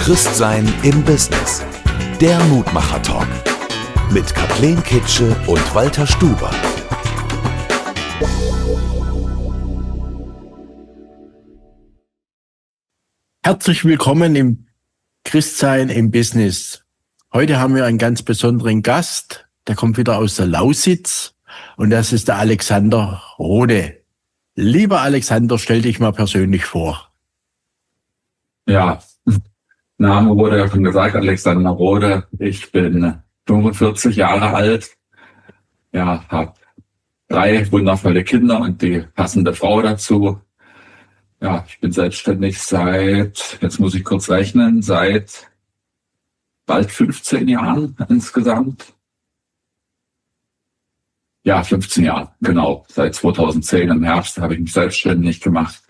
Christsein im Business. Der Mutmacher-Talk mit Kathleen Kitsche und Walter Stuber. Herzlich willkommen im Christsein im Business. Heute haben wir einen ganz besonderen Gast. Der kommt wieder aus der Lausitz und das ist der Alexander Rode. Lieber Alexander, stell dich mal persönlich vor. Ja, Name wurde ja schon gesagt, Alexander Rode. Ich bin 45 Jahre alt. Ja, habe 3 wundervolle Kinder und die passende Frau dazu. Ja, ich bin selbstständig jetzt muss ich kurz rechnen, seit bald 15 Jahren insgesamt. Ja, 15 Jahre, genau. Seit 2010 im Herbst habe ich mich selbstständig gemacht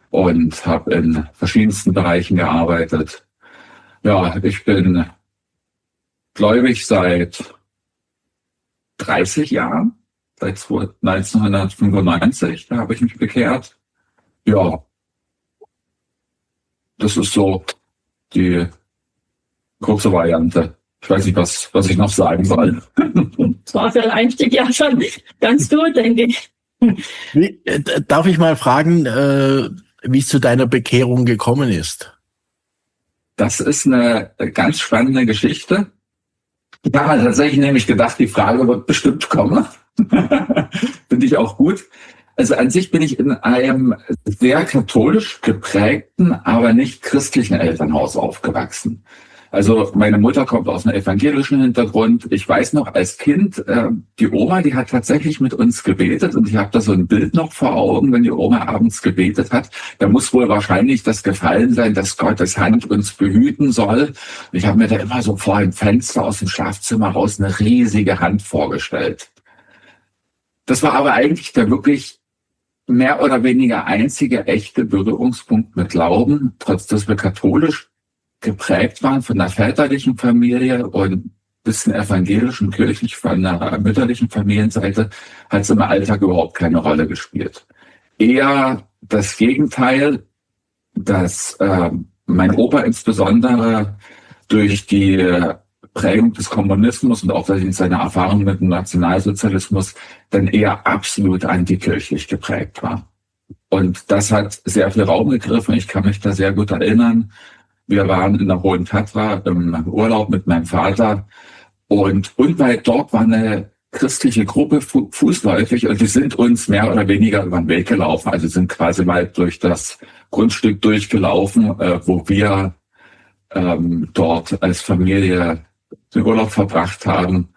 und habe in verschiedensten Bereichen gearbeitet. Ja, ich bin gläubig seit 30 Jahren, seit 1995, da habe ich mich bekehrt. Ja, das ist so die kurze Variante. Ich weiß nicht, was ich noch sagen soll. Das war für den Einstieg ja schon ganz gut, denke ich. Darf ich mal fragen, wie es zu deiner Bekehrung gekommen ist? Das ist eine ganz spannende Geschichte. Ich habe tatsächlich nämlich gedacht, die Frage wird bestimmt kommen. Finde ich auch gut. Also an sich bin ich in einem sehr katholisch geprägten, aber nicht christlichen Elternhaus aufgewachsen. Also meine Mutter kommt aus einem evangelischen Hintergrund. Ich weiß noch als Kind, die Oma, die hat tatsächlich mit uns gebetet und ich habe da so ein Bild noch vor Augen, wenn die Oma abends gebetet hat. Da muss wohl wahrscheinlich das Gefallen sein, dass Gottes Hand uns behüten soll. Und ich habe mir da immer so vor dem Fenster aus dem Schlafzimmer raus eine riesige Hand vorgestellt. Das war aber eigentlich der wirklich mehr oder weniger einzige echte Berührungspunkt mit Glauben, trotz dass wir katholisch geprägt waren von der väterlichen Familie und ein bisschen evangelisch und kirchlich von der mütterlichen Familienseite, hat es im Alltag überhaupt keine Rolle gespielt. Eher das Gegenteil, dass mein Opa insbesondere durch die Prägung des Kommunismus und auch durch seine Erfahrung mit dem Nationalsozialismus dann eher absolut antikirchlich geprägt war. Und das hat sehr viel Raum gegriffen. Ich kann mich da sehr gut erinnern. Wir waren in der Hohen Tatra im Urlaub mit meinem Vater und unweit dort war eine christliche Gruppe fußläufig und die sind uns mehr oder weniger über den Weg gelaufen. Also sind quasi mal durch das Grundstück durchgelaufen, wo wir dort als Familie den Urlaub verbracht haben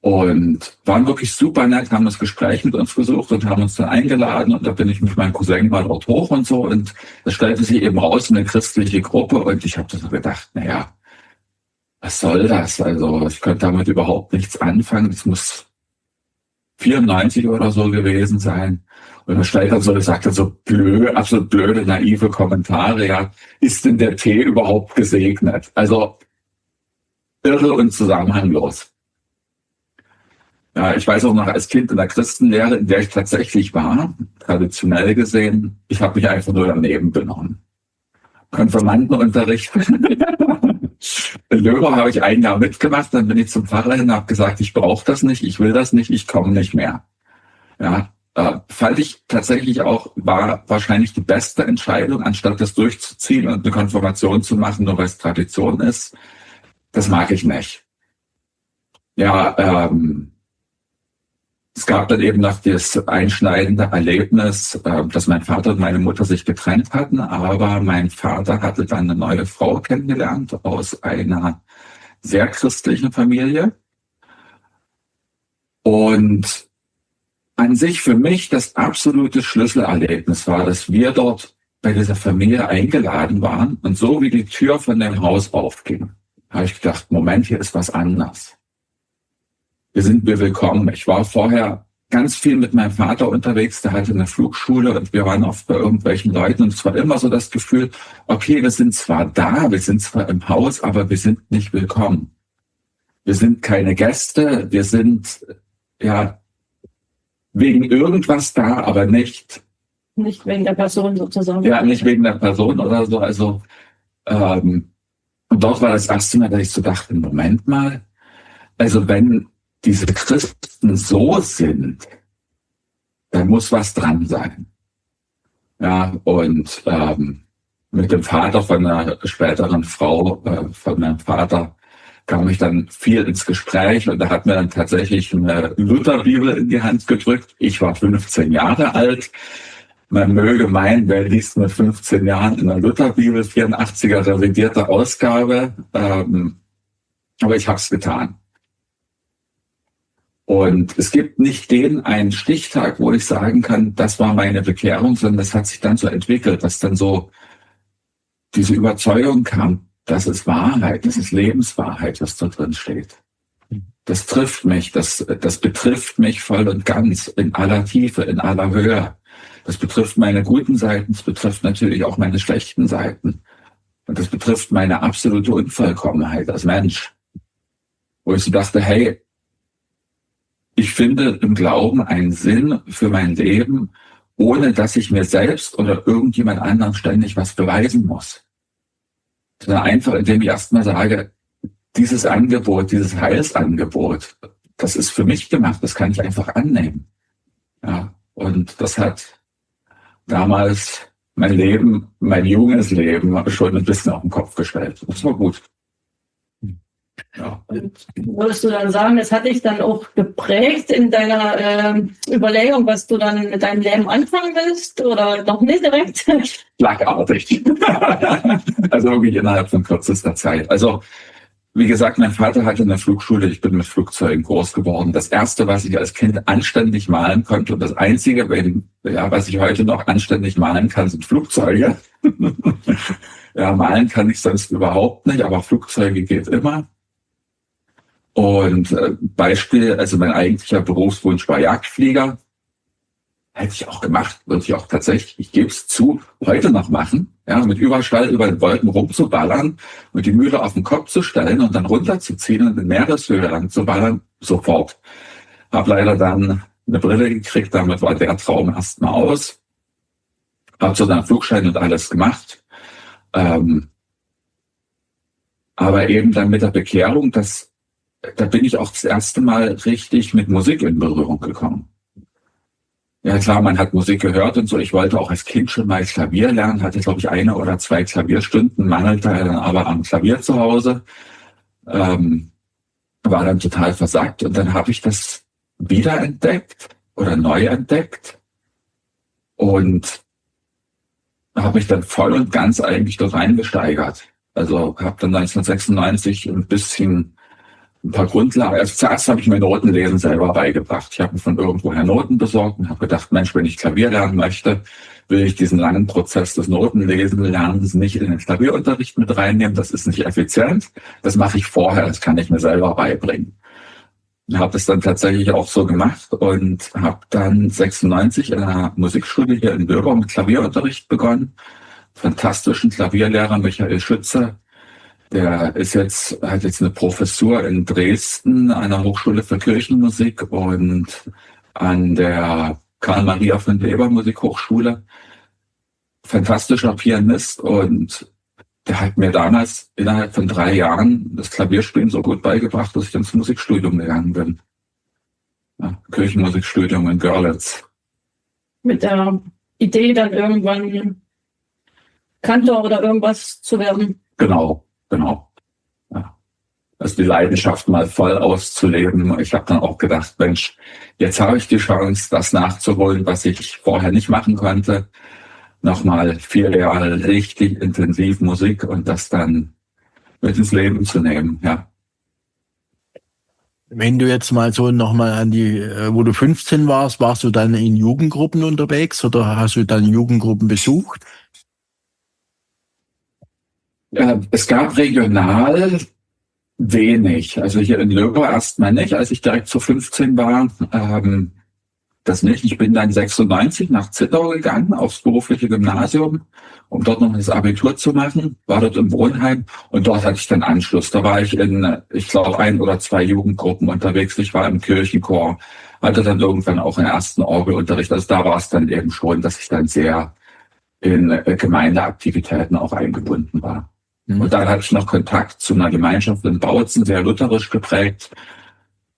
und waren wirklich super nett, haben das Gespräch mit uns gesucht und haben uns dann eingeladen und da bin ich mit meinem Cousin mal dort hoch und so und das stellte sich eben raus, eine christliche Gruppe und ich habe so gedacht, naja, was soll das? Also ich könnte damit überhaupt nichts anfangen, das muss 94 oder so gewesen sein. Und dann stellt er so, sagt er so absolut blöde, naive Kommentare, ja, ist denn der Tee überhaupt gesegnet? Also irre und zusammenhanglos. Ja, ich weiß auch noch als Kind in der Christenlehre, in der ich tatsächlich war, traditionell gesehen, ich habe mich einfach nur daneben benommen. Konfirmandenunterricht. In Löbau habe ich 1 Jahr mitgemacht, dann bin ich zum Pfarrer hin und habe gesagt, ich brauche das nicht, ich will das nicht, ich komme nicht mehr. Ja, fand ich tatsächlich auch, war wahrscheinlich die beste Entscheidung, anstatt das durchzuziehen und eine Konfirmation zu machen, nur weil es Tradition ist. Das mag ich nicht. Ja, es gab dann eben noch das einschneidende Erlebnis, dass mein Vater und meine Mutter sich getrennt hatten, aber mein Vater hatte dann eine neue Frau kennengelernt aus einer sehr christlichen Familie. Und an sich für mich das absolute Schlüsselerlebnis war, dass wir dort bei dieser Familie eingeladen waren und so wie die Tür von dem Haus aufging, habe ich gedacht, Moment, hier ist was anders. Hier sind wir willkommen. Ich war vorher ganz viel mit meinem Vater unterwegs, der hatte eine Flugschule und wir waren oft bei irgendwelchen Leuten und es war immer so das Gefühl, okay, wir sind zwar da, wir sind zwar im Haus, aber wir sind nicht willkommen. Wir sind keine Gäste, wir sind ja wegen irgendwas da, aber nicht Nicht wegen der Person sozusagen. ja, nicht wegen der Person oder so. Also Und dort war das erste Mal, dass ich so dachte, Moment mal, also wenn diese Christen so sind, dann muss was dran sein. Ja, und mit dem Vater von einer späteren Frau, von meinem Vater, kam ich dann viel ins Gespräch und er hat mir dann tatsächlich eine Lutherbibel in die Hand gedrückt. Ich war 15 Jahre alt. Man möge meinen, wer liest mit 15 Jahren in der Lutherbibel, 84er revidierte Ausgabe. Aber ich habe es getan. Und es gibt nicht den einen Stichtag, wo ich sagen kann, das war meine Bekehrung, sondern das hat sich dann so entwickelt, dass dann so diese Überzeugung kam, das ist Wahrheit, das ist Lebenswahrheit, was da drin steht. Das trifft mich, das betrifft mich voll und ganz, in aller Tiefe, in aller Höhe. Das betrifft meine guten Seiten, das betrifft natürlich auch meine schlechten Seiten. Und das betrifft meine absolute Unvollkommenheit als Mensch. Wo ich so dachte, hey, ich finde im Glauben einen Sinn für mein Leben, ohne dass ich mir selbst oder irgendjemand anderem ständig was beweisen muss. Sondern einfach, indem ich erstmal sage, dieses Angebot, dieses Heilsangebot, das ist für mich gemacht, das kann ich einfach annehmen. Ja, und das hat damals mein Leben, mein junges Leben schon ein bisschen auf den Kopf gestellt. Das war gut. Ja. Und würdest du dann sagen, das hat dich dann auch geprägt in deiner Überlegung, was du dann mit deinem Leben anfangen willst oder noch nicht direkt? Schlagartig. Also wirklich innerhalb von kürzester Zeit. Also wie gesagt, mein Vater hatte eine Flugschule, ich bin mit Flugzeugen groß geworden. Das Erste, was ich als Kind anständig malen konnte und das Einzige, was ich heute noch anständig malen kann, sind Flugzeuge. Ja, malen kann ich sonst überhaupt nicht, aber Flugzeuge geht immer. Und Beispiel, also mein eigentlicher Berufswunsch war Jagdflieger. Hätte ich auch gemacht, würde ich auch tatsächlich, ich gebe es zu, heute noch machen. Ja, mit Überschall über den Wolken rumzuballern und die Mühle auf den Kopf zu stellen und dann runterzuziehen und in Meereshöhe lang zu ballern, sofort. Hab leider dann eine Brille gekriegt, damit war der Traum erstmal aus. Hab so einen Flugschein und alles gemacht. Aber eben dann mit der Bekehrung, da bin ich auch das erste Mal richtig mit Musik in Berührung gekommen. Ja klar, man hat Musik gehört und so. Ich wollte auch als Kind schon mal Klavier lernen, hatte glaube ich 1 oder 2 Klavierstunden, mangelte dann aber am Klavier zu Hause. War dann total versagt und dann habe ich das wiederentdeckt oder neu entdeckt und habe mich dann voll und ganz eigentlich dort reingesteigert. Also habe dann 1996 ein paar Grundlagen. Also zuerst habe ich mir Notenlesen selber beigebracht. Ich habe mir von irgendwoher Noten besorgt und habe gedacht, Mensch, wenn ich Klavier lernen möchte, will ich diesen langen Prozess des Notenlesen-Lernens nicht in den Klavierunterricht mit reinnehmen. Das ist nicht effizient. Das mache ich vorher, das kann ich mir selber beibringen. Ich habe das dann tatsächlich auch so gemacht und habe dann 96 in einer Musikschule hier in Döber mit Klavierunterricht begonnen. Fantastischen Klavierlehrer Michael Schütze. Der hat jetzt eine Professur in Dresden, einer Hochschule für Kirchenmusik und an der Karl-Maria von Weber Musikhochschule. Fantastischer Pianist und der hat mir damals innerhalb von 3 Jahren das Klavierspielen so gut beigebracht, dass ich ins Musikstudium gegangen bin. Ja, Kirchenmusikstudium in Görlitz. Mit der Idee dann irgendwann Kantor oder irgendwas zu werden. Genau. Ja. Also die Leidenschaft mal voll auszuleben. Ich habe dann auch gedacht, Mensch, jetzt habe ich die Chance, das nachzuholen, was ich vorher nicht machen konnte. Nochmal 4 Jahre richtig intensiv Musik und das dann mit ins Leben zu nehmen, ja. Wenn du jetzt mal so nochmal an wo du 15 warst du dann in Jugendgruppen unterwegs oder hast du dann Jugendgruppen besucht? Es gab regional wenig. Also hier in Löber erstmal nicht, als ich direkt zu 15 war. Das nicht. Ich bin dann 96 nach Zittau gegangen, aufs berufliche Gymnasium, um dort noch das Abitur zu machen. War dort im Wohnheim und dort hatte ich dann Anschluss. Da war ich ich glaube, 1 oder 2 Jugendgruppen unterwegs. Ich war im Kirchenchor, hatte dann irgendwann auch einen ersten Orgelunterricht. Also da war es dann eben schon, dass ich dann sehr in Gemeindeaktivitäten auch eingebunden war. Und dann hatte ich noch Kontakt zu einer Gemeinschaft in Bautzen, sehr lutherisch geprägt.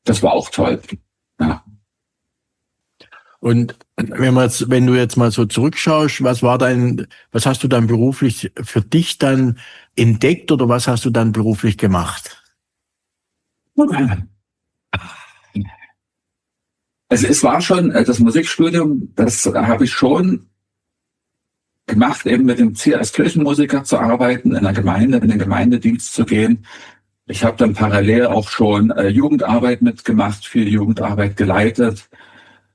Das war auch toll. Ja. Und wenn du jetzt mal so zurückschaust, was hast du dann beruflich für dich dann entdeckt oder was hast du dann beruflich gemacht? Also es war schon das Musikstudium, das habe ich schon gemacht, eben mit dem Ziel, als Kirchenmusiker zu arbeiten, in der Gemeinde, in den Gemeindedienst zu gehen. Ich habe dann parallel auch schon Jugendarbeit mitgemacht, viel Jugendarbeit geleitet,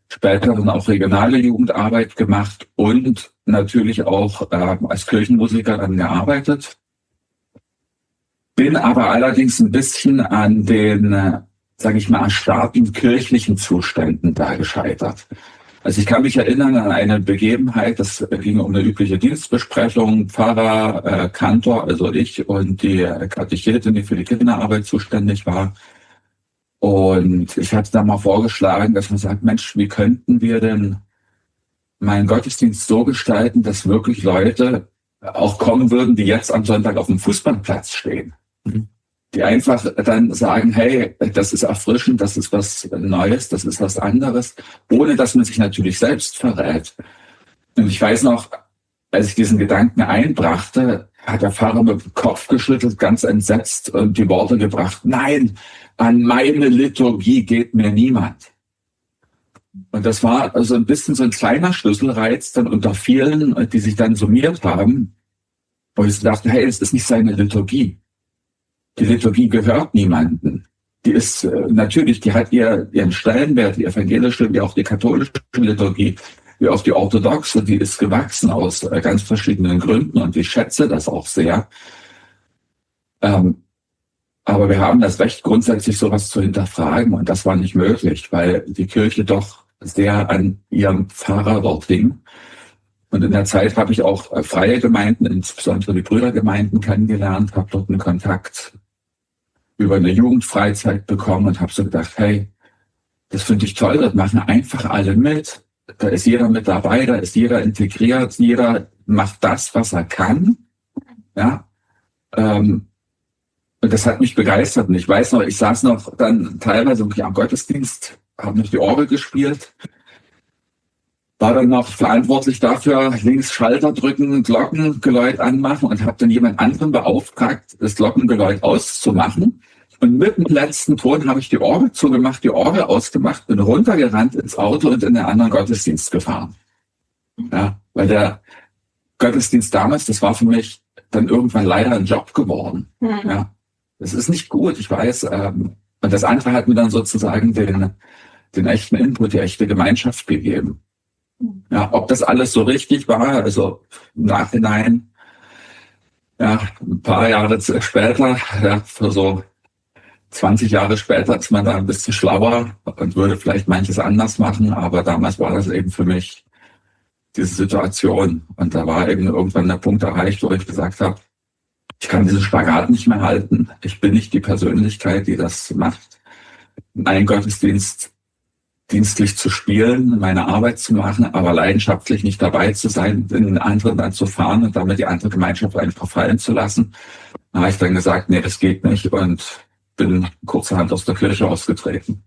später dann auch regionale Jugendarbeit gemacht und natürlich auch als Kirchenmusiker dann gearbeitet. Bin aber allerdings ein bisschen an den, sage ich mal, erstarrten kirchlichen Zuständen da gescheitert. Also ich kann mich erinnern an eine Begebenheit, das ging um eine übliche Dienstbesprechung, Pfarrer, Kantor, also ich und die Katechetin, die für die Kinderarbeit zuständig war. Und ich hatte da mal vorgeschlagen, dass man sagt, Mensch, wie könnten wir denn meinen Gottesdienst so gestalten, dass wirklich Leute auch kommen würden, die jetzt am Sonntag auf dem Fußballplatz stehen. Die einfach dann sagen, hey, das ist erfrischend, das ist was Neues, das ist was anderes, ohne dass man sich natürlich selbst verrät. Und ich weiß noch, als ich diesen Gedanken einbrachte, hat der Pfarrer mit dem Kopf geschüttelt, ganz entsetzt und die Worte gebracht, nein, an meine Liturgie geht mir niemand. Und das war also ein bisschen so ein kleiner Schlüsselreiz dann unter vielen, die sich dann summiert haben, wo ich dachte, hey, es ist nicht seine Liturgie. Die Liturgie gehört niemandem. Die ist natürlich, die hat ihren Stellenwert, die evangelische, wie auch die katholische Liturgie, wie auch die orthodoxe, die ist gewachsen aus ganz verschiedenen Gründen und ich schätze das auch sehr. Aber wir haben das Recht, grundsätzlich sowas zu hinterfragen und das war nicht möglich, weil die Kirche doch sehr an ihrem Pfarrer dort hing. Und in der Zeit habe ich auch freie Gemeinden, insbesondere die Brüdergemeinden kennengelernt, habe dort einen Kontakt über eine Jugendfreizeit bekommen und habe so gedacht, hey, das finde ich toll, das machen einfach alle mit. Da ist jeder mit dabei, da ist jeder integriert, jeder macht das, was er kann. Ja, und das hat mich begeistert. Und ich weiß noch, ich saß noch dann teilweise wirklich am Gottesdienst, habe noch die Orgel gespielt, war dann noch verantwortlich dafür, links Schalter drücken, Glockengeläut anmachen und habe dann jemand anderen beauftragt, das Glockengeläut auszumachen. Und mit dem letzten Ton habe ich die Orgel zugemacht, die Orgel ausgemacht, bin runtergerannt ins Auto und in den anderen Gottesdienst gefahren. Ja, weil der Gottesdienst damals, das war für mich dann irgendwann leider ein Job geworden. Ja, das ist nicht gut, ich weiß. Und das andere hat mir dann sozusagen den echten Input, die echte Gemeinschaft gegeben. Ja, ob das alles so richtig war, also im Nachhinein, ja, ein paar Jahre später, ja, für so 20 Jahre später ist man da ein bisschen schlauer und würde vielleicht manches anders machen, aber damals war das eben für mich diese Situation und da war eben irgendwann der Punkt erreicht, wo ich gesagt habe, ich kann diesen Spagat nicht mehr halten. Ich bin nicht die Persönlichkeit, die das macht. Einen Gottesdienst dienstlich zu spielen, meine Arbeit zu machen, aber leidenschaftlich nicht dabei zu sein, den anderen dann zu fahren und damit die andere Gemeinschaft einfach fallen zu lassen. Da habe ich dann gesagt, nee, das geht nicht und bin kurzerhand aus der Kirche ausgetreten.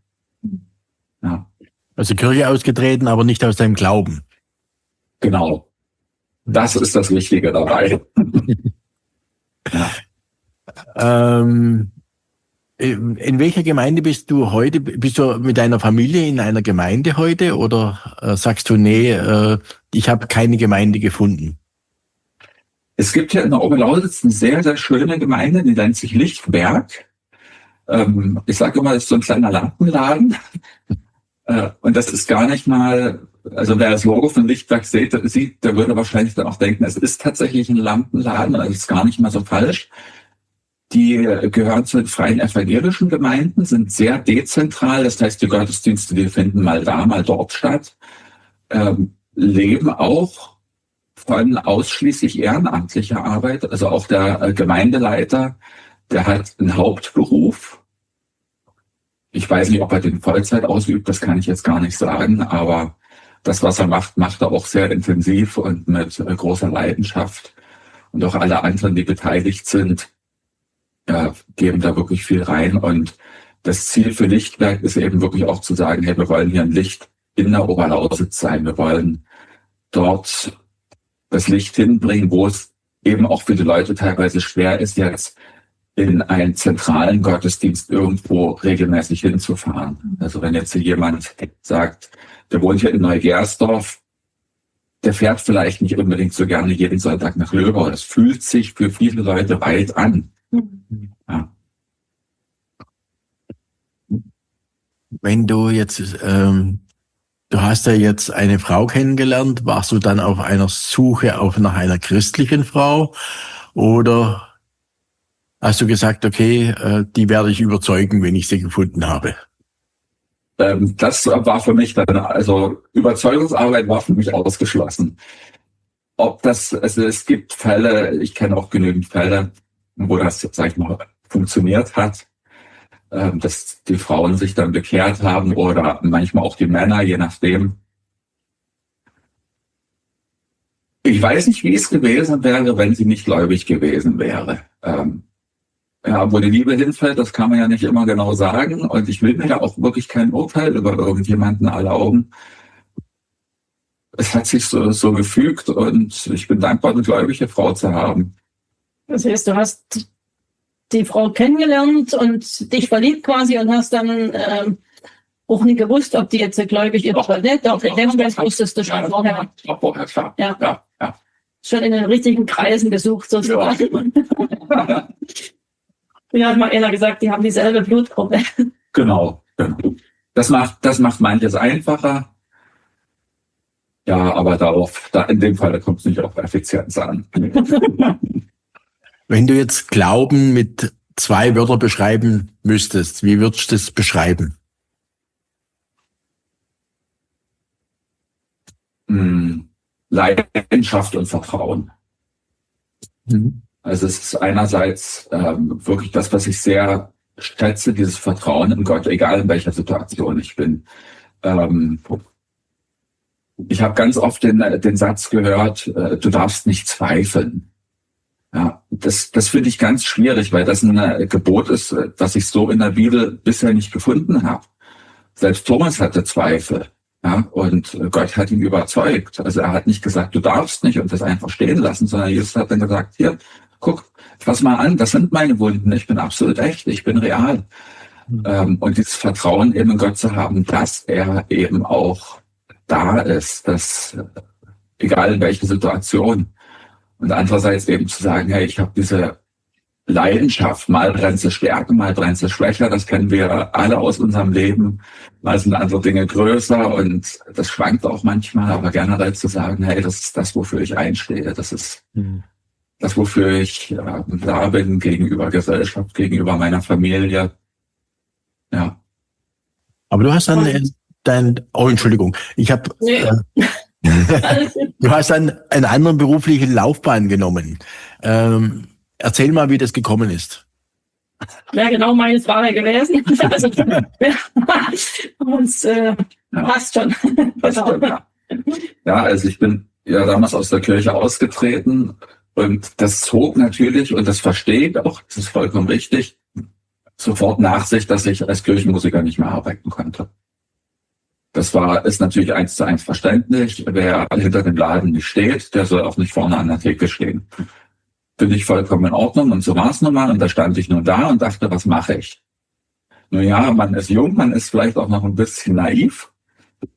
Ja. Also Kirche ausgetreten, aber nicht aus deinem Glauben. Genau. Das ist das Wichtige dabei. Ja. In welcher Gemeinde bist du heute? Bist du mit deiner Familie in einer Gemeinde heute oder sagst du, nee, ich habe keine Gemeinde gefunden? Es gibt ja in der Oberlausitz eine sehr, sehr schöne Gemeinde, die nennt sich Lichtberg. Ich sage immer, das ist so ein kleiner Lampenladen. Und das ist gar nicht mal, also wer das Logo von Lichtberg sieht, der würde wahrscheinlich dann auch denken, es ist tatsächlich ein Lampenladen, also es ist gar nicht mal so falsch. Die gehören zu den freien evangelischen Gemeinden, sind sehr dezentral. Das heißt, die Gottesdienste, die finden mal da, mal dort statt, leben auch von ausschließlich ehrenamtlicher Arbeit. Also auch der Gemeindeleiter, der hat einen Hauptberuf. Ich weiß nicht, ob er den Vollzeit ausübt, das kann ich jetzt gar nicht sagen. Aber das, was er macht, macht er auch sehr intensiv und mit großer Leidenschaft. und auch alle anderen, die beteiligt sind, geben da wirklich viel rein. Und das Ziel für Lichtwerk ist eben wirklich auch zu sagen, hey, wir wollen hier ein Licht in der Oberlausitz sein. Wir wollen dort das Licht hinbringen, wo es eben auch für die Leute teilweise schwer ist, jetzt in einen zentralen Gottesdienst irgendwo regelmäßig hinzufahren. Also wenn jetzt hier jemand sagt, der wohnt hier in Neugersdorf, der fährt vielleicht nicht unbedingt so gerne jeden Sonntag nach Löbau. Das fühlt sich für viele Leute weit an. Ja. Wenn du jetzt, du hast ja jetzt eine Frau kennengelernt, warst du dann auf einer Suche nach einer christlichen Frau oder hast du gesagt, okay, die werde ich überzeugen, wenn ich sie gefunden habe? Das war für mich dann, also Überzeugungsarbeit war für mich ausgeschlossen. Also es gibt Fälle, ich kenne auch genügend Fälle, wo das, sag ich mal, funktioniert hat, dass die Frauen sich dann bekehrt haben oder manchmal auch die Männer, je nachdem. Ich weiß nicht, wie es gewesen wäre, wenn sie nicht gläubig gewesen wäre. Ja, wo die Liebe hinfällt, das kann man ja nicht immer genau sagen. Und ich will mir ja auch wirklich kein Urteil über irgendjemanden erlauben. Es hat sich so gefügt und ich bin dankbar, eine gläubige Frau zu haben. Das heißt, du hast die Frau kennengelernt und dich verliebt quasi und hast dann auch nicht gewusst, ob die jetzt gläubig ist oder nicht. Doch, ich denke, das wusstest du schon vorher. Vorher, klar. Ja. Ja. Schon in den richtigen Kreisen gesucht sozusagen. Ja. Mir hat mal einer gesagt, die haben dieselbe Blutgruppe. Genau. Das macht manches einfacher. Ja, aber in dem Fall kommt es nicht auf Effizienz an. Wenn du jetzt Glauben mit 2 Wörtern beschreiben müsstest, wie würdest du das beschreiben? Leidenschaft und Vertrauen. Also es ist einerseits wirklich das, was ich sehr schätze, dieses Vertrauen in Gott, egal in welcher Situation ich bin. Ich habe ganz oft den Satz gehört, du darfst nicht zweifeln. Ja, das finde ich ganz schwierig, weil das ein Gebot ist, das ich so in der Bibel bisher nicht gefunden habe. Selbst Thomas hatte Zweifel. Ja, und Gott hat ihn überzeugt. Also er hat nicht gesagt, du darfst nicht und das einfach stehen lassen, sondern Jesus hat dann gesagt, hier, guck, fass mal an, das sind meine Wunden, ich bin absolut echt, ich bin real. Und dieses Vertrauen eben in Gott zu haben, dass er eben auch da ist, dass egal in welcher Situation. Und andererseits eben zu sagen, hey, ich habe diese Leidenschaft, mal brennt sie stärker, mal brennt sie schwächer, das kennen wir alle aus unserem Leben. Mal sind andere Dinge größer und das schwankt auch manchmal, aber generell zu sagen, hey, das ist das, wofür ich einstehe, das ist das, wofür ich da bin, gegenüber Gesellschaft, gegenüber meiner Familie. Ja. Aber du hast dann Entschuldigung, Nee. du hast dann einen anderen beruflichen Laufbahn genommen. Erzähl mal, wie das gekommen ist. Wäre genau meine Frage gewesen. Also, passt schon. Genau. Ja, also ich bin ja damals aus der Kirche ausgetreten und das zog natürlich, und das verstehe ich auch, das ist vollkommen richtig, sofort nach sich, dass ich als Kirchenmusiker nicht mehr arbeiten konnte. Ist natürlich 1:1 verständlich. Wer hinter dem Laden nicht steht, der soll auch nicht vorne an der Theke stehen. Finde ich vollkommen in Ordnung und so war es nun mal. Und da stand ich nur da und dachte, was mache ich? Nun ja, man ist jung, man ist vielleicht auch noch ein bisschen naiv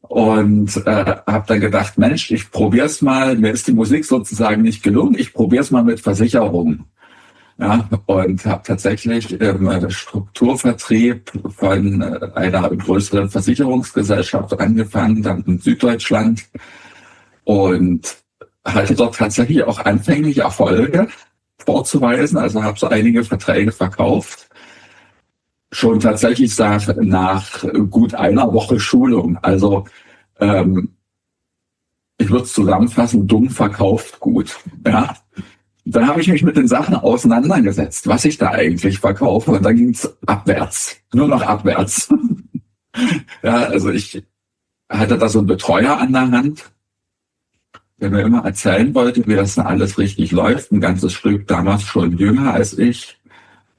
und habe dann gedacht, Mensch, ich probier's mal. Mir ist die Musik sozusagen nicht gelungen. Ich probier's mal mit Versicherungen. Ja, und habe tatsächlich im Strukturvertrieb von einer größeren Versicherungsgesellschaft angefangen, dann in Süddeutschland und hatte dort tatsächlich auch anfänglich Erfolge vorzuweisen. Also habe so einige Verträge verkauft. Schon tatsächlich nach gut einer Woche Schulung. Also ich würde es zusammenfassen, dumm verkauft gut. Ja. Dann habe ich mich mit den Sachen auseinandergesetzt, was ich da eigentlich verkaufe. Und dann ging es abwärts, nur noch abwärts. Ja, also ich hatte da so einen Betreuer an der Hand. der mir immer erzählen wollte, wie das denn alles richtig läuft. Ein ganzes Stück, damals schon jünger als ich.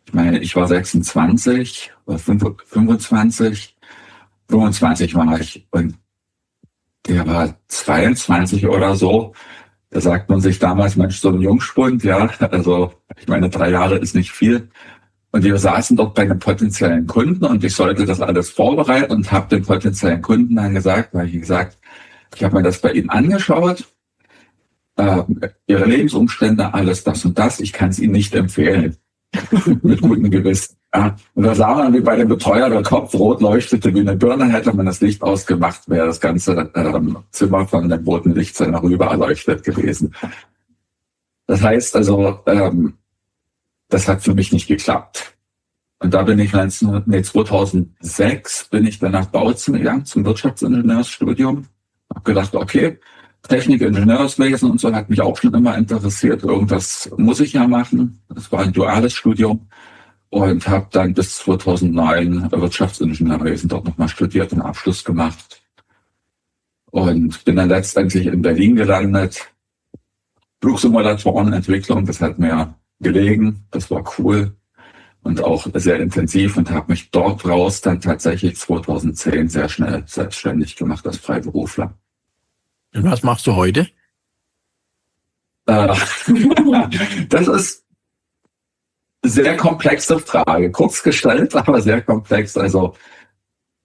Ich meine, ich war 26 oder 25 war ich. Und der war 22 oder so. Da sagt man sich damals, Mensch, so ein Jungspund, ja. Also, ich meine, 3 Jahre ist nicht viel. Und wir saßen dort bei einem potenziellen Kunden und ich sollte das alles vorbereiten und habe dem potenziellen Kunden dann gesagt, ich habe mir das bei Ihnen angeschaut, Ihre Lebensumstände, alles das und das, ich kann es Ihnen nicht empfehlen. Mit gutem Gewissen. Ja. Und da sah man, wie bei dem Betreuer der Kopf rot leuchtete wie eine Birne, hätte man das Licht ausgemacht, wäre das ganze Zimmer von dem roten Lichtzeichen rüber erleuchtet gewesen. Das heißt also, das hat für mich nicht geklappt. Und da bin ich 2006 bin ich dann nach Bautzen gegangen zum Wirtschaftsingenieursstudium. Hab gedacht, okay, Technik, Ingenieurswesen und so hat mich auch schon immer interessiert. Irgendwas muss ich ja machen. Das war ein duales Studium und habe dann bis 2009 Wirtschaftsingenieurwesen dort nochmal studiert und Abschluss gemacht. Und bin dann letztendlich in Berlin gelandet. Flugsimulatorenentwicklung, das hat mir gelegen, das war cool und auch sehr intensiv und habe mich dort raus dann tatsächlich 2010 sehr schnell selbstständig gemacht als Freiberufler. Und was machst du heute? Das ist eine sehr komplexe Frage, kurz gestellt, aber sehr komplex. Also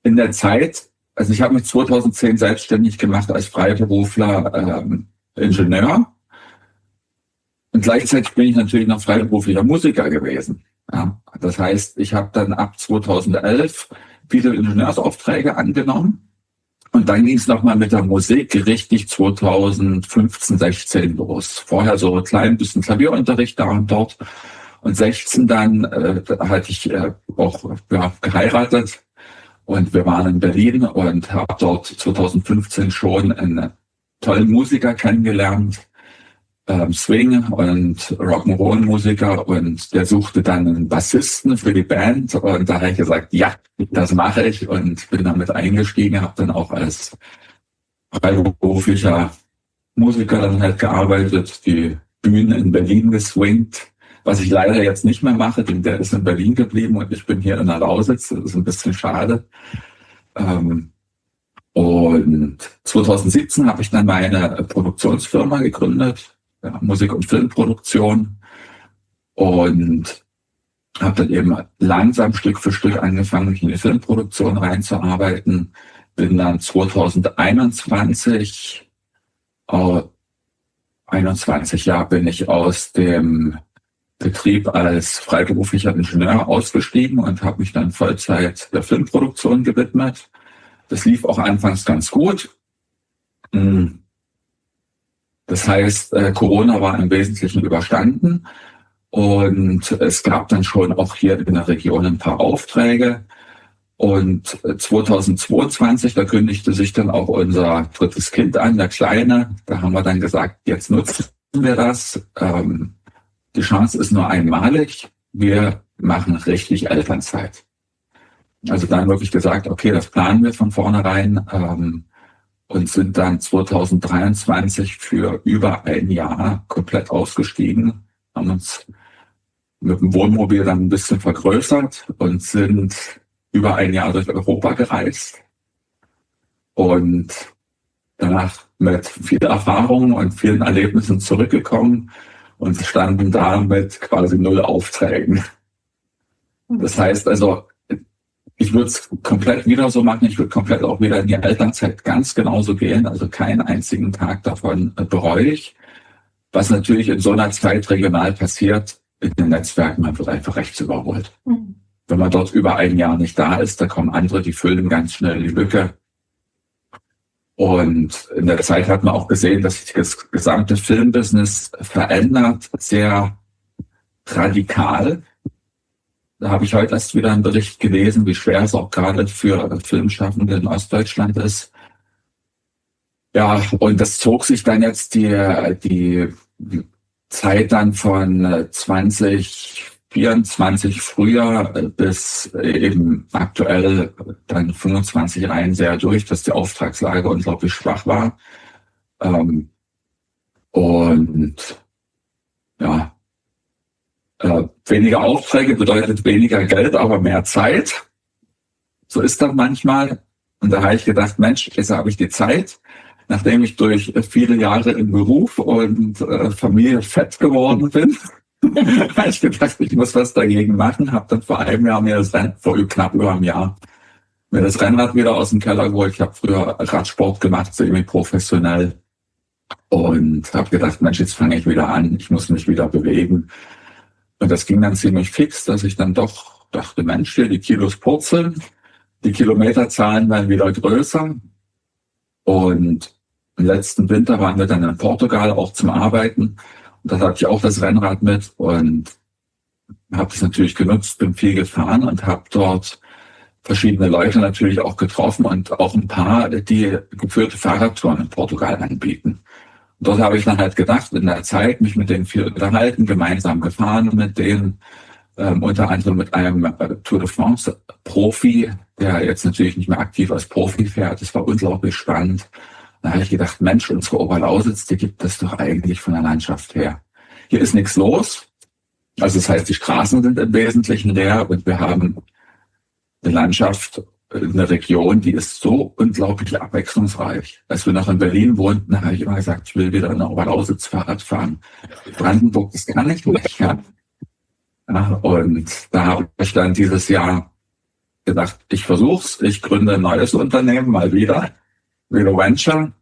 in der Zeit, also ich habe mich 2010 selbstständig gemacht als Freiberufler Ingenieur. Und gleichzeitig bin ich natürlich noch freiberuflicher Musiker gewesen. Ja, das heißt, ich habe dann ab 2011 viele Ingenieursaufträge angenommen. Und dann ging es nochmal mit der Musik richtig 2015, 16 los. Vorher so ein klein bisschen Klavierunterricht da und dort. Und 16 dann hatte ich auch geheiratet. Und wir waren in Berlin und habe dort 2015 schon einen tollen Musiker kennengelernt. Swing- und Rock'n'Roll-Musiker und der suchte dann einen Bassisten für die Band und da habe ich gesagt, ja, das mache ich und bin damit eingestiegen, habe dann auch als freiberuflicher Musiker dann halt gearbeitet, die Bühnen in Berlin geswingt, was ich leider jetzt nicht mehr mache, denn der ist in Berlin geblieben und ich bin hier in der Lausitz, das ist ein bisschen schade. Und 2017 habe ich dann meine Produktionsfirma gegründet, ja, Musik- und Filmproduktion und habe dann eben langsam Stück für Stück angefangen, mich in die Filmproduktion reinzuarbeiten. Bin dann 2021, 21 Jahre bin ich aus dem Betrieb als freiberuflicher Ingenieur ausgestiegen und habe mich dann Vollzeit der Filmproduktion gewidmet. Das lief auch anfangs ganz gut. Das heißt, Corona war im Wesentlichen überstanden und es gab dann schon auch hier in der Region ein paar Aufträge. Und 2022, da kündigte sich dann auch unser drittes Kind an, der Kleine. Da haben wir dann gesagt, jetzt nutzen wir das. Die Chance ist nur einmalig. Wir machen richtig Elternzeit. Also dann wirklich gesagt, okay, das planen wir von vornherein. Und sind dann 2023 für über ein Jahr komplett ausgestiegen, haben uns mit dem Wohnmobil dann ein bisschen vergrößert und sind über ein Jahr durch Europa gereist und danach mit viel Erfahrung und vielen Erlebnissen zurückgekommen und standen da mit quasi 0 Aufträgen. Das heißt also, ich würde es komplett wieder so machen. Ich würde komplett auch wieder in die Elternzeit ganz genauso gehen. Also keinen einzigen Tag davon bereue ich. Was natürlich in so einer Zeit regional passiert, in den Netzwerken, man wird einfach rechts überholt. Wenn man dort über ein Jahr nicht da ist, da kommen andere, die füllen ganz schnell die Lücke. Und in der Zeit hat man auch gesehen, dass sich das gesamte Filmbusiness verändert, sehr radikal. Da habe ich heute erst wieder einen Bericht gelesen, wie schwer es auch gerade für Filmschaffende in Ostdeutschland ist. Ja, und das zog sich dann jetzt die Zeit dann von 2024 Frühjahr bis eben aktuell dann 25 rein sehr durch, dass die Auftragslage unglaublich schwach war. Und ja, weniger Aufträge bedeutet weniger Geld, aber mehr Zeit. So ist das manchmal. Und da habe ich gedacht, Mensch, jetzt habe ich die Zeit, nachdem ich durch viele Jahre im Beruf und Familie fett geworden bin, habe ich gedacht, ich muss was dagegen machen. Habe dann vor einem Jahr vor knapp über einem Jahr mir das Rennrad wieder aus dem Keller geholt. Ich habe früher Radsport gemacht, ziemlich professionell. Und habe gedacht, Mensch, jetzt fange ich wieder an. Ich muss mich wieder bewegen. Und das ging dann ziemlich fix, dass ich dann doch dachte, Mensch, hier die Kilos purzeln. Die Kilometerzahlen werden wieder größer. Und im letzten Winter waren wir dann in Portugal auch zum Arbeiten. Und da hatte ich auch das Rennrad mit und habe es natürlich genutzt, bin viel gefahren und habe dort verschiedene Leute natürlich auch getroffen und auch ein paar, die geführte Fahrradtouren in Portugal anbieten. Und dort habe ich dann halt gedacht, in der Zeit mich mit denen viel unterhalten, gemeinsam gefahren mit denen, unter anderem mit einem Tour de France Profi, der jetzt natürlich nicht mehr aktiv als Profi fährt. Das war unglaublich spannend. Da habe ich gedacht, Mensch, unsere Oberlausitz, die gibt es doch eigentlich von der Landschaft her. Hier ist nichts los. Also das heißt, die Straßen sind im Wesentlichen leer und wir haben eine Landschaft, eine Region, die ist so unglaublich abwechslungsreich. Als wir noch in Berlin wohnten, habe ich immer gesagt, ich will wieder in der Oberlausitz Fahrrad fahren. Brandenburg, das kann ich nicht. Ja. Und da habe ich dann dieses Jahr gedacht, ich versuch's, ich gründe ein neues Unternehmen, mal wieder, Velo Venture,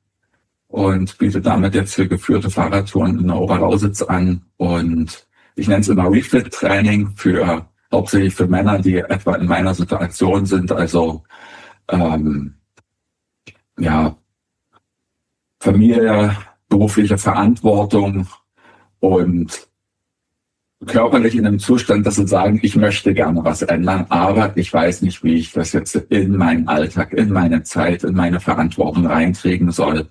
und biete damit jetzt für geführte Fahrradtouren in der Oberlausitz an. Und ich nenne es immer Refit-Training hauptsächlich für Männer, die etwa in meiner Situation sind, also Familie, berufliche Verantwortung und körperlich in einem Zustand, dass sie sagen, ich möchte gerne was ändern, aber ich weiß nicht, wie ich das jetzt in meinen Alltag, in meine Zeit, in meine Verantwortung reinkriegen soll.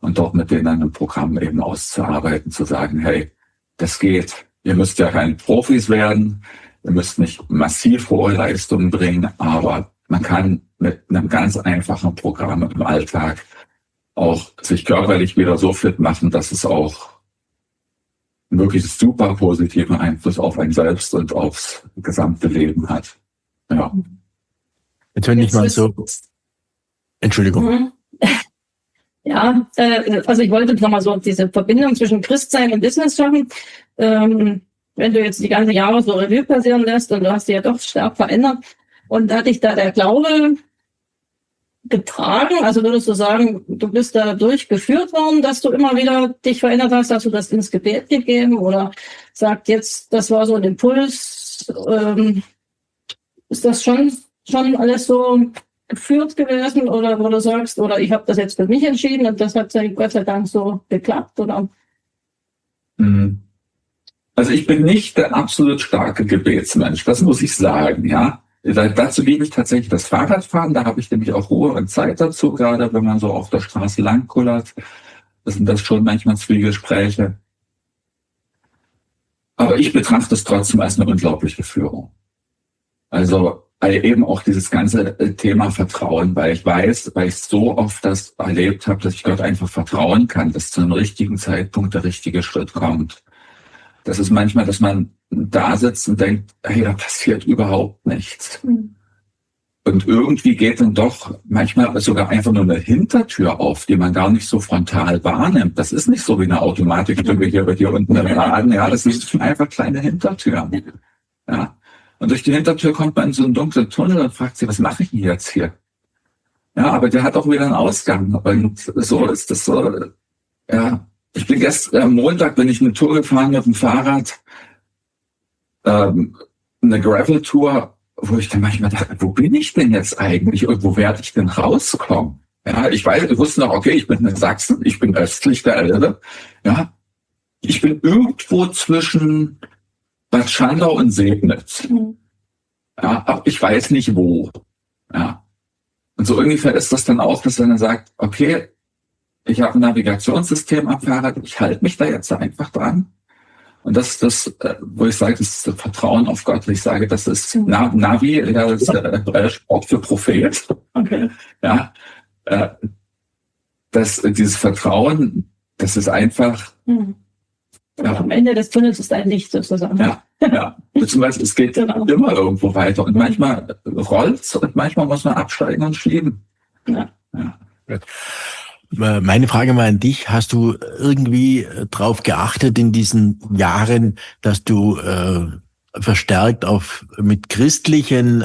Und dort mit denen ein Programm eben auszuarbeiten, zu sagen, hey, das geht. Ihr müsst ja keine Profis werden, ihr müsst nicht massiv hohe Leistungen bringen, aber man kann mit einem ganz einfachen Programm im Alltag auch sich körperlich wieder so fit machen, dass es auch einen wirklich super positiven Einfluss auf ein selbst und aufs gesamte Leben hat. Ja. Jetzt wenn ich mal so... Entschuldigung. Ja, also ich wollte nochmal so diese Verbindung zwischen Christsein und Business schaffen. Wenn du jetzt die ganzen Jahre so Revue passieren lässt und du hast dich ja doch stark verändert und hat dich da der Glaube getragen, also würdest du sagen, du bist da durchgeführt worden, dass du immer wieder dich verändert hast, hast du das ins Gebet gegeben oder sagt jetzt, das war so ein Impuls, ist das schon alles so geführt gewesen oder wo du sagst, oder ich habe das jetzt für mich entschieden und das hat Gott sei Dank so geklappt, oder? Also ich bin nicht der absolut starke Gebetsmensch, das muss ich sagen, ja. Dazu liebe ich tatsächlich das Fahrradfahren, da habe ich nämlich auch Ruhe und Zeit dazu, gerade wenn man so auf der Straße langkullert. Das sind das schon manchmal Zwiegespräche. Aber ich betrachte es trotzdem als eine unglaubliche Führung. Also eben auch dieses ganze Thema Vertrauen, weil ich weiß, weil ich so oft das erlebt habe, dass ich Gott einfach vertrauen kann, dass zu einem richtigen Zeitpunkt der richtige Schritt kommt. Das ist manchmal, dass man da sitzt und denkt, hey, da passiert überhaupt nichts. Und irgendwie geht dann doch manchmal sogar einfach nur eine Hintertür auf, die man gar nicht so frontal wahrnimmt. Das ist nicht so wie eine Automatik, hier bei dir unten im Laden. Ja, das ist einfach kleine Hintertüren. Ja. Und durch die Hintertür kommt man in so einen dunklen Tunnel und fragt sich, was mache ich denn jetzt hier? Ja, aber der hat auch wieder einen Ausgang. Und so ist das so, ja. Ich bin am Montag bin ich eine Tour gefahren mit dem Fahrrad, eine Gravel-Tour, wo ich dann manchmal dachte, wo bin ich denn jetzt eigentlich und wo werde ich denn rauskommen? Ja, ich wusste noch, okay, ich bin in Sachsen, ich bin östlich der Elbe, ja. Ich bin irgendwo zwischen Bad Schandau und Sebnitz. Ja, aber ich weiß nicht wo. Ja. Und so ungefähr ist das dann auch, dass man dann sagt, okay, ich habe ein Navigationssystem am Fahrrad, ich halte mich da jetzt einfach dran. Und das ist das, wo ich sage, das ist das Vertrauen auf Gott. Ich sage, das ist Navi, das ist der Sport für Prophet. Okay. Ja, dieses Vertrauen, das ist einfach, Ja. Am Ende des Tunnels ist ein Licht sozusagen. ja. Beziehungsweise es geht Genau. immer irgendwo weiter. Und manchmal rollt's und manchmal muss man absteigen und schieben. Ja. Meine Frage mal an dich, hast du irgendwie drauf geachtet in diesen Jahren, dass du verstärkt mit christlichen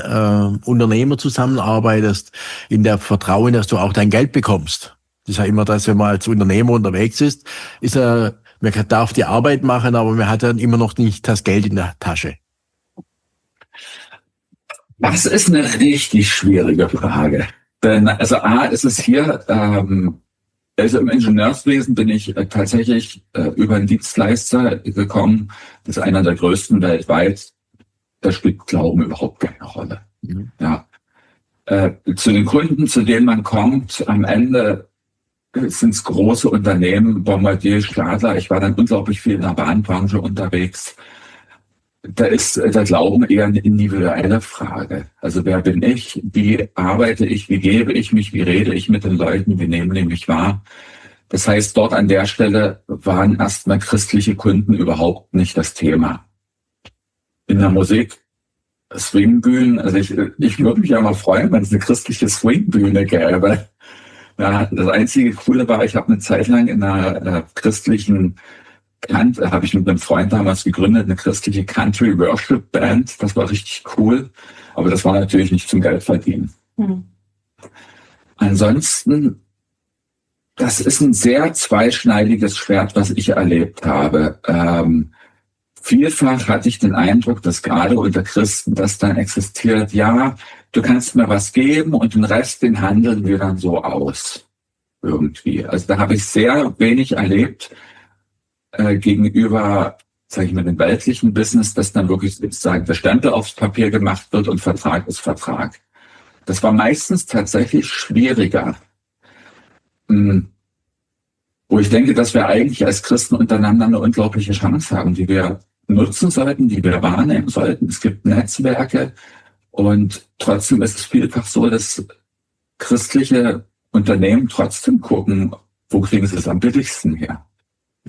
Unternehmern zusammenarbeitest, in der Vertrauen, dass du auch dein Geld bekommst? Das ist ja immer das, wenn man als Unternehmer unterwegs ist, man darf die Arbeit machen, aber man hat dann immer noch nicht das Geld in der Tasche. Das ist eine richtig schwierige Frage. Denn, also A, ist es hier, also im Ingenieurswesen bin ich tatsächlich über einen Dienstleister gekommen. Das ist einer der größten weltweit. Da spielt Glauben überhaupt keine Rolle. Ja. Zu den Kunden, zu denen man kommt, am Ende sind es große Unternehmen, Bombardier, Stadler. Ich war dann unglaublich viel in der Bahnbranche unterwegs. Da ist der Glauben eher eine individuelle Frage. Also wer bin ich? Wie arbeite ich? Wie gebe ich mich? Wie rede ich mit den Leuten? Wie nehmen die mich wahr? Das heißt, dort an der Stelle waren erstmal christliche Kunden überhaupt nicht das Thema. In der Musik, Swingbühnen, also ich würde mich ja mal freuen, wenn es eine christliche Swingbühne gäbe. Ja, das einzige Coole war, ich habe eine Zeit lang in einer christlichen habe ich mit einem Freund damals gegründet, eine christliche Country Worship Band. Das war richtig cool, aber das war natürlich nicht zum Geld verdienen. Ansonsten, das ist ein sehr zweischneidiges Schwert, was ich erlebt habe. Vielfach hatte ich den Eindruck, dass gerade unter Christen das dann existiert, ja, du kannst mir was geben und den Rest, den handeln wir dann so aus. Irgendwie. Also da habe ich sehr wenig erlebt gegenüber, sage ich mal, dem weltlichen Business, dass dann wirklich sozusagen der Stempel aufs Papier gemacht wird und Vertrag ist Vertrag. Das war meistens tatsächlich schwieriger. Wo ich denke, dass wir eigentlich als Christen untereinander eine unglaubliche Chance haben, die wir nutzen sollten, die wir wahrnehmen sollten. Es gibt Netzwerke und trotzdem ist es vielfach so, dass christliche Unternehmen trotzdem gucken, wo kriegen sie es am billigsten her.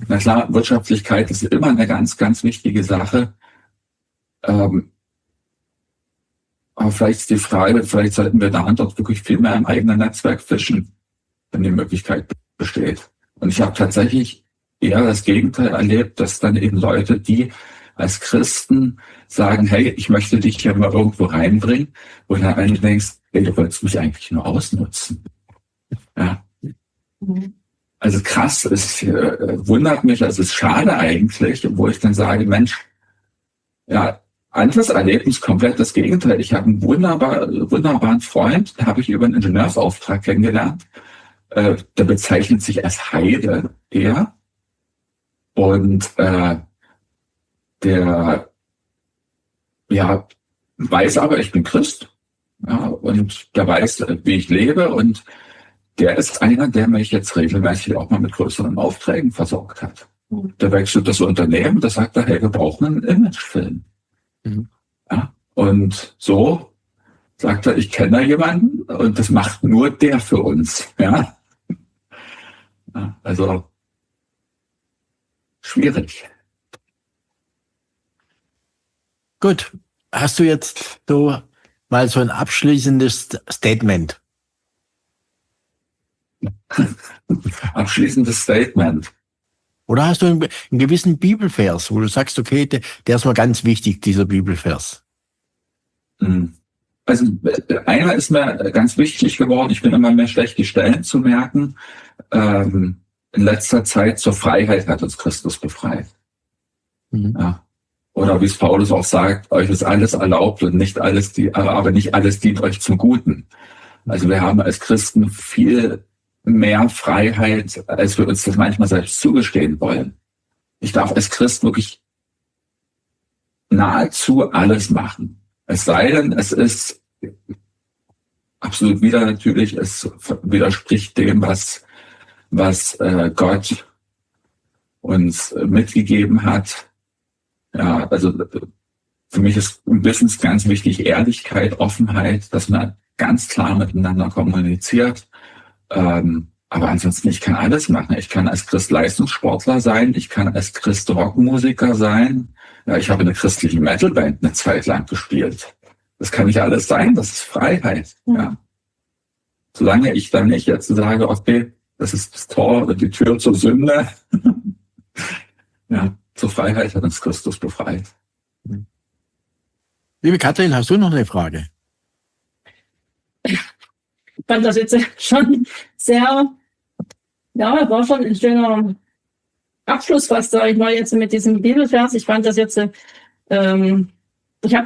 Na klar, Wirtschaftlichkeit ist immer eine ganz, ganz wichtige Sache. Aber vielleicht ist die Frage, vielleicht sollten wir da und dort wirklich viel mehr im eigenen Netzwerk fischen, wenn die Möglichkeit besteht. Und ich habe tatsächlich eher das Gegenteil erlebt, dass dann eben Leute, die als Christen sagen, hey, ich möchte dich hier mal irgendwo reinbringen, wo du dann eigentlich denkst, hey, du wolltest mich eigentlich nur ausnutzen. Ja. Also krass, es wundert mich, also es ist schade eigentlich, wo ich dann sage, Mensch, ja, anderes Erlebnis, komplett das Gegenteil. Ich habe einen wunderbaren Freund, den habe ich über einen Ingenieursauftrag kennengelernt. Der bezeichnet sich als Heide eher. Und der weiß aber, ich bin Christ. Ja, und der weiß, wie ich lebe. Und der ist einer, der mich jetzt regelmäßig auch mal mit größeren Aufträgen versorgt hat. Der wechselt das Unternehmen, da sagt er, hey, wir brauchen einen Imagefilm. Ja, und so sagt er, ich kenne da jemanden und das macht nur der für uns. Ja, also schwierig. Gut, hast du jetzt so mal so ein abschließendes Statement? Abschließendes Statement. Oder hast du einen gewissen Bibelvers, wo du sagst, okay, der ist mal ganz wichtig, dieser Bibelvers? Also einer ist mir ganz wichtig geworden. Ich bin immer mehr schlecht, die Stellen zu merken. In letzter Zeit zur Freiheit hat uns Christus befreit. Ja. Oder wie es Paulus auch sagt, euch ist alles erlaubt und aber nicht alles dient euch zum Guten. Also wir haben als Christen viel mehr Freiheit, als wir uns das manchmal selbst zugestehen wollen. Ich darf als Christ wirklich nahezu alles machen. Es sei denn, es ist absolut natürlich, es widerspricht dem, was Gott uns mitgegeben hat. Ja, also für mich ist im Business ganz wichtig Ehrlichkeit, Offenheit, dass man ganz klar miteinander kommuniziert. Aber ansonsten, ich kann alles machen. Ich kann als Christ Leistungssportler sein. Ich kann als Christ Rockmusiker sein. Ja, ich habe in einer christlichen Metalband eine Zeit lang gespielt. Das kann nicht alles sein. Das ist Freiheit. Ja. Solange ich dann nicht jetzt sage, okay, das ist das Tor oder die Tür zur Sünde. Ja, zur Freiheit hat uns Christus befreit. Liebe Kathrin, hast du noch eine Frage? Ich fand das jetzt schon sehr, ja, war schon ein schöner Abschluss fast, sage ich mal, jetzt mit diesem Bibelvers. Ich fand das jetzt, ich habe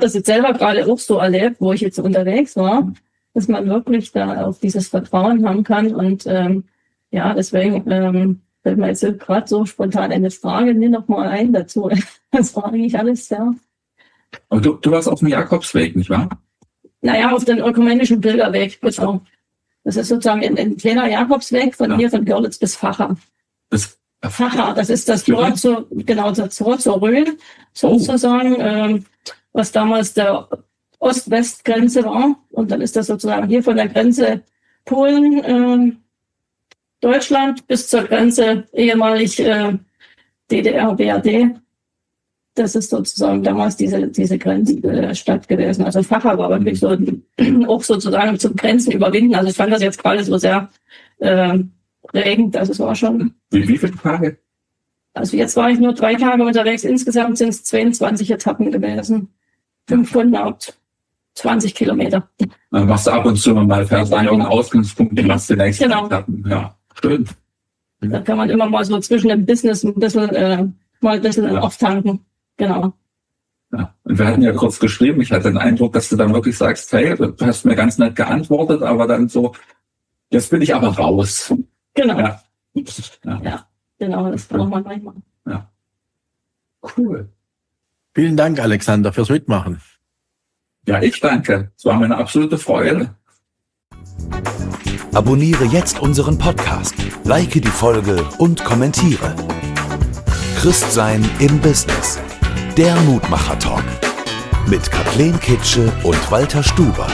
das jetzt selber gerade auch so erlebt, wo ich jetzt unterwegs war, dass man wirklich da auf dieses Vertrauen haben kann. Und ja, deswegen fällt mir jetzt gerade so spontan eine Frage mir noch mal ein dazu. Das war eigentlich alles sehr. Und du warst auf dem Jakobsweg, nicht wahr? Naja, auf den ökumenischen Pilgerweg, genau. Das ist sozusagen ein kleiner Jakobsweg von hier von Görlitz bis Facha. Facha, das ist das Tor zur, genau, das Tor zur Rhön, sozusagen, was damals der Ost-West-Grenze war. Und dann ist das sozusagen hier von der Grenze Polen, Deutschland bis zur Grenze ehemalig DDR, BRD. Das ist sozusagen damals diese Grenzstadt gewesen. Also Facha war wirklich so auch sozusagen zum Grenzen überwinden. Also ich fand das jetzt gerade so sehr prägend. Also es war schon. Wie viele Tage? Also jetzt war ich nur 3 Tage unterwegs. Insgesamt sind es 22 Etappen gewesen. 520 Kilometer. Dann machst du ab und zu mal Fernseher Ausgangspunkt und machst die nächsten Etappen. Ja, schön. Da kann man immer mal so zwischen dem Business ein bisschen auftanken. Genau. Ja. Und wir hatten ja kurz geschrieben, ich hatte den Eindruck, dass du dann wirklich sagst, hey, du hast mir ganz nett geantwortet, aber dann so, jetzt bin ich aber raus. Genau. Ja, ja genau, das braucht man manchmal. Ja. Cool. Vielen Dank, Alexander, fürs Mitmachen. Ja, ich danke. Es war mir eine absolute Freude. Abonniere jetzt unseren Podcast, like die Folge und kommentiere. Christsein im Business. Der Mutmacher-Talk mit Kathleen Kitsche und Walter Stuber.